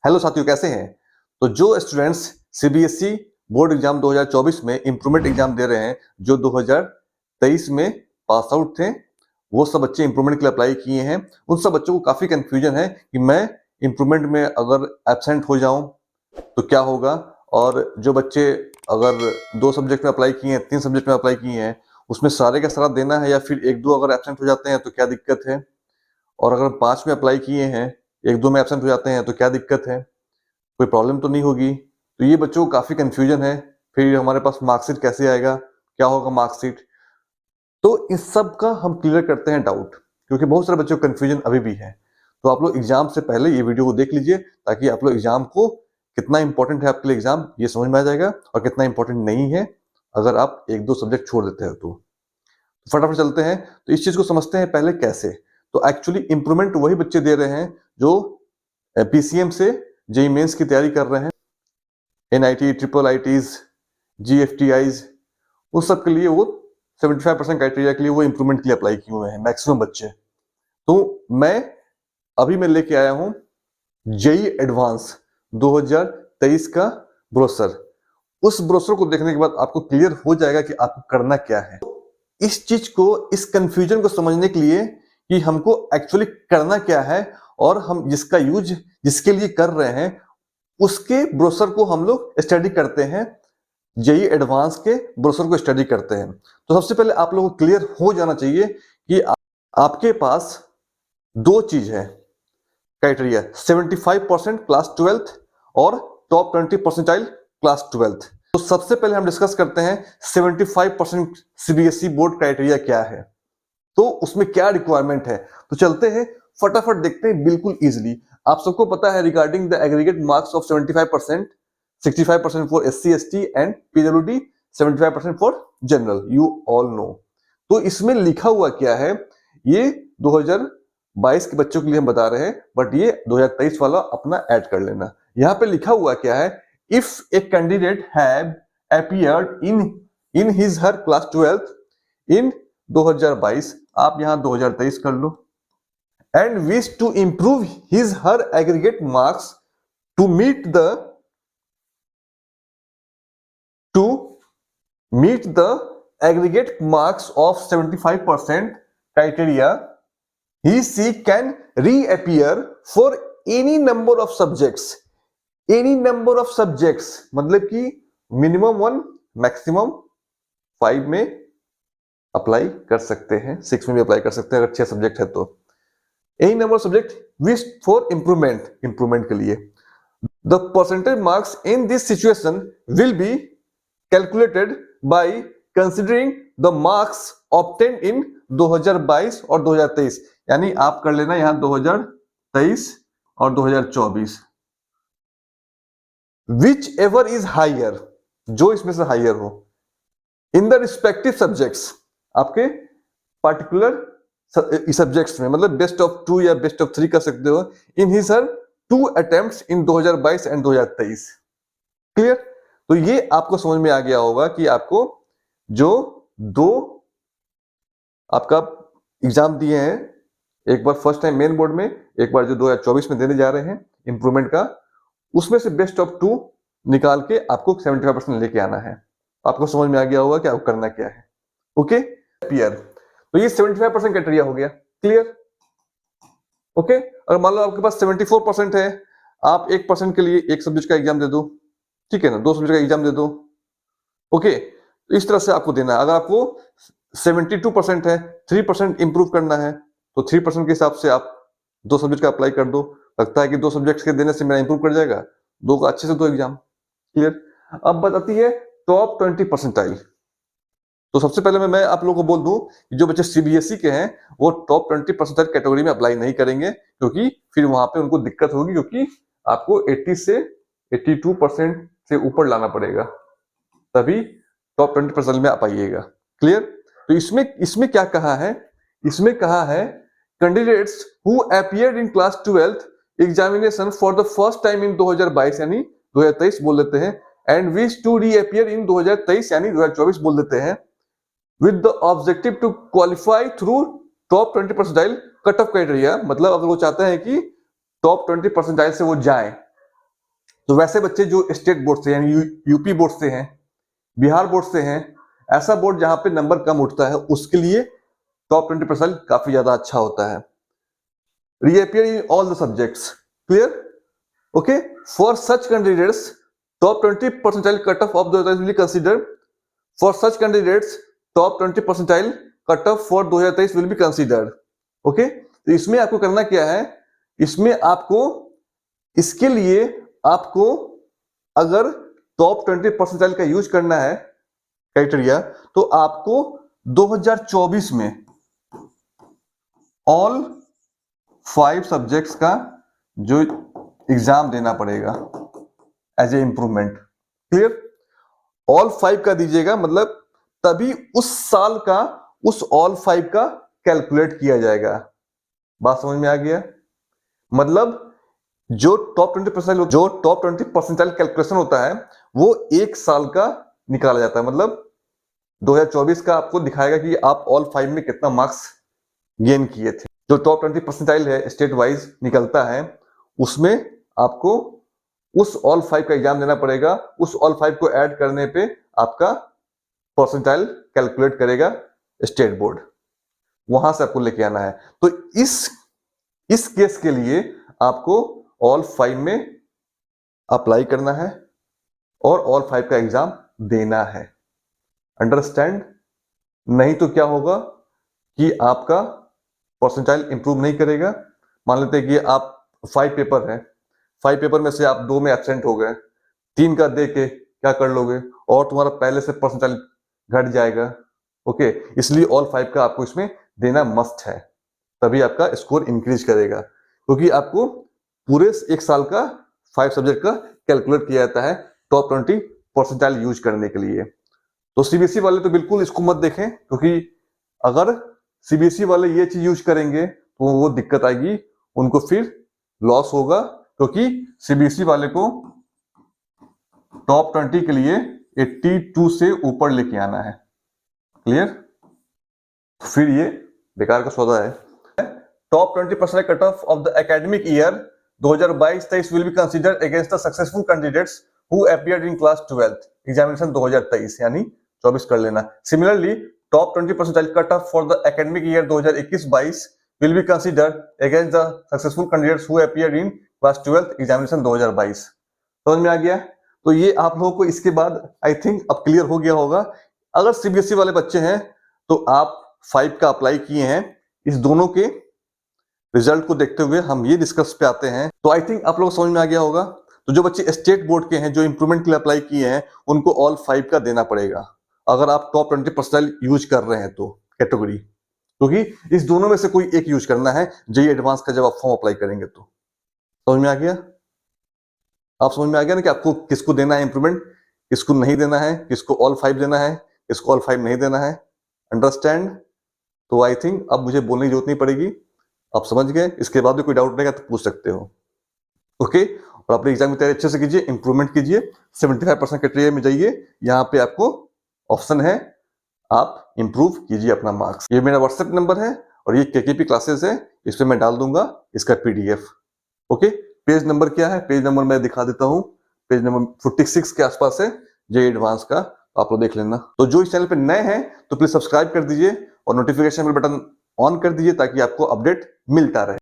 Hello साथियों, कैसे हैं? तो जो स्टूडेंट्स सीबीएसई बोर्ड एग्जाम 2024 में इम्प्रूवमेंट एग्जाम दे रहे हैं, जो 2023 में पास आउट थे, वो सब बच्चे इम्प्रूवमेंट के लिए अप्लाई किए हैं। उन सब बच्चों को काफी कंफ्यूजन है कि मैं इम्प्रूवमेंट में अगर एब्सेंट हो जाऊं तो क्या होगा, और जो बच्चे अगर 2 सब्जेक्ट में अप्लाई किए हैं, 3 सब्जेक्ट में अप्लाई किए हैं, उसमें सारे का सारा देना है या फिर 1-2 अगर एब्सेंट हो जाते हैं तो क्या दिक्कत है? और अगर 5 में अप्लाई किए हैं, 1-2 में एब्सेंट हो जाते हैं तो क्या दिक्कत है? कोई प्रॉब्लम तो नहीं होगी? तो ये बच्चों को काफी कंफ्यूजन है। फिर हमारे पास मार्कशीट कैसे आएगा, क्या होगा मार्कशीट? तो इस सब का हम क्लियर करते हैं डाउट, क्योंकि बहुत सारे बच्चों को कंफ्यूजन अभी भी है। तो आप लोग एग्जाम से पहले ये वीडियो को देख लीजिए, ताकि आप लोग एग्जाम को कितना इंपॉर्टेंट है आपके लिए एग्जाम ये समझ में आ जाएगा, और कितना इंपॉर्टेंट नहीं है अगर आप 1-2 सब्जेक्ट छोड़ देते हो तो। फटाफट चलते हैं, तो इस चीज को समझते हैं पहले कैसे। तो एक्चुअली इंप्रूवमेंट वही बच्चे दे रहे हैं जो पीसीएम से जेईई मेंस की तैयारी कर रहे हैं, एनआईटी, ट्रिपल आईटीज, जीएफटीआईज, उस सब के लिए वो 75% क्राइटेरिया के लिए वो इंप्रूवमेंट के लिए अप्लाई किए हुए हैं मैक्सिमम बच्चे। तो मैं लेके आया हूं जेईई एडवांस 2023 का ब्रोशर। उस ब्रोशर को देखने के बाद आपको क्लियर हो जाएगा कि आपको करना क्या है। इस चीज को, इस कंफ्यूजन को समझने के लिए कि हमको एक्चुअली करना क्या है, और हम जिसका यूज जिसके लिए कर रहे हैं उसके ब्रोशर को हम लोग स्टडी करते हैं, जेईई एडवांस के ब्रोशर को स्टडी करते हैं। तो सबसे पहले आप लोगों को क्लियर हो जाना चाहिए कि आपके पास 2 चीज है क्राइटेरिया, 75% क्लास 12th और टॉप 20 परसेंटाइल क्लास 12th। तो सबसे पहले हम डिस्कस करते हैं 75% सीबीएसई बोर्ड क्राइटेरिया क्या है, तो उसमें क्या रिक्वायरमेंट है। तो चलते हैं, फटाफट देखते हैं बिल्कुल इजीली। आप सबको पता है regarding the aggregate marks of 75%, 65% for SC ST and PWD, 75% for general, you all know. तो इसमें लिखा हुआ क्या है, ये 2022 के बच्चों के लिए हम बता रहे हैं, बट ये 2023 वाला अपना ऐड कर लेना। यहाँ पे लिखा हुआ क्या है, if a candidate have appeared in his her class 12th in 2022, आप यहां 2023 कर लो, and wish to improve his her aggregate marks to meet the aggregate marks of 75% criteria, he can reappear for any number of subjects, मतलब कि minimum 1 maximum 5 में apply कर सकते हैं, 6 में भी अप्लाई कर सकते हैं अगर 6 सब्जेक्ट है तो। Any number subject wish for improvement के लिए। The percentage marks in this situation will be calculated by considering the marks obtain इन 2022 और 2023, यानी आप कर लेना यहां 2023 और 2024, विच एवर इज हाइयर, जो इसमें से हाइयर हो, इन द रिस्पेक्टिव सब्जेक्ट्स, आपके पार्टिकुलर सब्जेक्ट्स में, मतलब बेस्ट ऑफ 2 या बेस्ट ऑफ 3 कर सकते हो, इन his her 2 attempts in 2022 and 2023। Clear? तो ये आपको समझ में आ गया होगा कि आपको जो 2 आपका एग्जाम दिए हैं, एक बार फर्स्ट टाइम मेन बोर्ड में, एक बार जो 2024 में देने जा रहे हैं इंप्रूवमेंट का, उसमें से बेस्ट ऑफ 2 निकाल के आपको 75% लेके आना है। आपको समझ में आ गया होगा कि आपको करना क्या है। ओके, पीयर, तो ये 75% क्राइटेरिया हो गया। क्लियर? ओके, अगर मान लो आपके पास 74% है, आप 1% के लिए 1 सब्जेक्ट का एग्जाम दे दो, ठीक है ना, 2 सब्जेक्ट का एग्जाम दे दो। ओके, तो इस तरह से आपको देना है। अगर आपको 72% है, 3% इंप्रूव करना है, तो 3% के हिसाब से आप 2 सब्जेक्ट का अप्लाई कर दो। लगता है कि 2 सब्जेक्ट के देने से मेरा इंप्रूव कर जाएगा, 2 का अच्छे से 2 एग्जाम। क्लियर? अब बताती है टॉप 20 परसेंटाइल। तो सबसे पहले मैं आप लोगों को बोल दूं कि जो बच्चे सीबीएसई के हैं वो टॉप 20% कैटेगरी में अप्लाई नहीं करेंगे, क्योंकि फिर वहां पे उनको दिक्कत होगी, क्योंकि आपको 80 से 82% से ऊपर लाना पड़ेगा, तभी टॉप 20% में आ पाइएगा। क्लियर? तो इसमें क्या कहा है, इसमें कहा है candidates who appeared in class 12th examination for the first time in 2022, यानी 2023 बोल देते हैं, एंड विश टू रीअपियर इन 2023, यानी 2024 बोल देते हैं, with the objective to qualify through top 20 percentile cut off criteria. मतलब अगर वो चाहते हैं कि टॉप 20 परसेंटाइल से वो जाएं, तो वैसे बच्चे जो स्टेट बोर्ड से यानी यूपी बोर्ड से हैं, बिहार बोर्ड से हैं, ऐसा बोर्ड जहां पे नंबर कम उठता है, उसके लिए टॉप 20% काफी ज्यादा अच्छा होता है। Reappear in all the subjects, clear? Okay, for such candidates top 20 percentile cutoff of the will be considered. For such candidates top 20 percentile cutoff for 2023 will be considered. Okay, तो इसमें आपको करना क्या है, इसमें आपको इसके लिए आपको अगर टॉप 20 परसेंटाइल का यूज करना है क्राइटेरिया, तो आपको 2024 में ऑल 5 सब्जेक्ट्स का जो एग्जाम देना पड़ेगा as a improvement. Clear? All 5 का दीजिएगा, मतलब तभी उस साल का उस ऑल 5 का कैलकुलेट किया जाएगा। बात समझ में आ गया? मतलब जो टॉप 20 परसेंटाइल कैलकुलेशन होता है वो एक साल का निकाला जाता है। मतलब 2024 का आपको दिखाएगा कि आप ऑल 5 में कितना मार्क्स गेन किए थे। जो टॉप 20 परसेंटाइल है स्टेट वाइज निकलता है, उसमें आपको उस ऑल 5 का एग्जाम देना पड़ेगा। उस ऑल 5 को ऐड करने पे आपका परसेंटाइल कैलकुलेट करेगा स्टेट बोर्ड, वहां से आपको लेके आना है। तो इस केस के लिए आपको ऑल 5 में अप्लाई करना है और ऑल 5 का एग्जाम देना है। अंडरस्टैंड? नहीं तो क्या होगा कि आपका परसेंटाइल इंप्रूव नहीं करेगा। मान लेते हैं कि आप 5 पेपर है, 5 पेपर में से आप 2 में एब्सेंट हो गए, 3 का दे के क्या कर लोगे, और तुम्हारा पहले से परसेंटाइल घट जाएगा। ओके, इसलिए ऑल 5 का आपको इसमें देना मस्ट है, तभी आपका स्कोर इंक्रीज करेगा। क्योंकि आपको पूरे एक साल का 5 सब्जेक्ट का कैलकुलेट किया जाता है टॉप 20 परसेंटाइल यूज करने के लिए। तो सीबीएसई वाले तो बिल्कुल इसको मत देखें, क्योंकि अगर सीबीएसई वाले ये चीज यूज करेंगे तो वो दिक्कत आएगी, उनको फिर लॉस होगा। क्योंकि सीबीएसई वाले को टॉप 20 के लिए 82 से ऊपर लेके आना है। क्लियर? फिर ये बेकार का सौदा है। Top 20% cut off the academic year 2022-23 will be considered against the successful candidates who appeared in class 12th examination 2023, यानी 24 कर लेना। Similarly, top 20% cut off for the academic year 2021-22 will be considered against the successful candidates who appeared in class 12th examination 2022। समझ में आ गया? तो ये आप लोगों को इसके बाद आई थिंक अब क्लियर हो गया होगा। अगर सीबीएसई वाले बच्चे हैं तो आप 5 का अप्लाई किए हैं, इस दोनों के रिजल्ट को देखते हुए हम ये डिस्कस पे आते हैं। तो आई थिंक आप लोग समझ में आ गया होगा। तो जो बच्चे स्टेट बोर्ड के हैं, जो इंप्रूवमेंट के लिए अप्लाई किए हैं, उनको ऑल 5 का देना पड़ेगा अगर आप टॉप 20% यूज कर रहे हैं तो कैटेगरी, क्योंकि इस दोनों में से कोई एक यूज करना है जेईई एडवांस का जब आप फॉर्म अप्लाई करेंगे। तो समझ में आ गया? आप समझ में आ गया ना कि आपको किसको देना है इंप्रूवमेंट, किसको नहीं देना है, किसको ऑल 5 देना है, किसको ऑल 5 नहीं देना है। अंडरस्टैंड? तो आई थिंक अब मुझे बोलने की जरूरत नहीं पड़ेगी, आप समझ गए। इसके बाद भी कोई डाउट रहेगा तो पूछ सकते हो। ओके, और अपने एग्जाम की तैयारी अच्छे से कीजिए, इंप्रूवमेंट कीजिए, 75% क्राइटेरिया में जाइए, यहाँ पे आपको ऑप्शन है, आप इंप्रूव कीजिए अपना मार्क्स। ये मेरा व्हाट्सएप नंबर है और ये केकेपी क्लासेस है, इस पे मैं डाल दूंगा इसका पीडीएफ। ओके, पेज नंबर क्या है, पेज नंबर मैं दिखा देता हूँ, पेज नंबर 46 के आसपास है जेईई एडवांस का, आप लोग देख लेना। तो जो इस चैनल पे नए हैं तो प्लीज सब्सक्राइब कर दीजिए और नोटिफिकेशन बेल बटन ऑन कर दीजिए ताकि आपको अपडेट मिलता रहे।